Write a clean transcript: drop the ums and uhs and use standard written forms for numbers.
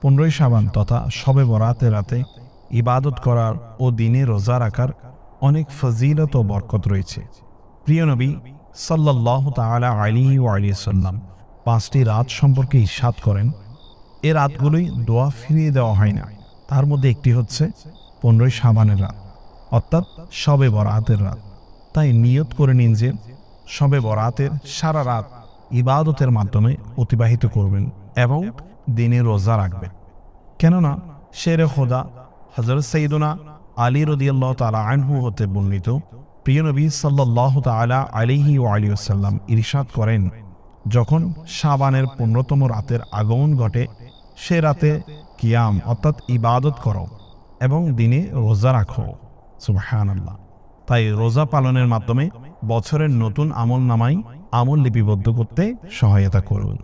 15 শাবান তথা শবে বরাতের রাতে ইবাদত করার ও দিনে রোজা রাখার অনেক ফজিলত ও বরকত রয়েছে। প্রিয় নবী সাল্লাল্লাহু তাআলা আলাইহি ওয়া সাল্লাম 5টি রাত সম্পর্কে ইরশাদ করেন, এ রাতগুলোই দোয়া ফিরিয়ে দেওয়া হয় না। তার মধ্যে একটি হচ্ছে 15 শাবানের রাত, অর্থাৎ শবে বরাতের রাত। তাই নিয়ত করে নিন যে শবে বরাতের সারা রাত ইবাদতের মাধ্যমে অতিবাহিত করবেন এবং দিনে রোজা রাখবেন। কেননা শেরে খোদা হযরত সাইয়্যিদুনা আলী রাদিয়াল্লাহু তাআলা আনহু হতে বর্ণিত, প্রিয় নবী সাল্লাল্লাহু তাআলা আলাইহি ওয়া সাল্লাম ইরশাদ করেন, যখন শাবানের 15তম রাতের আগমন ঘটে, সে রাতে কিয়াম অর্থাৎ ইবাদত করো এবং দিনে রোজা রাখো। সুবহানাল্লাহ। তাই রোজা পালনের মাধ্যমে বছরের নতুন আমল নামায় আমল লিপিবদ্ধ করতে সহায়তা করুন।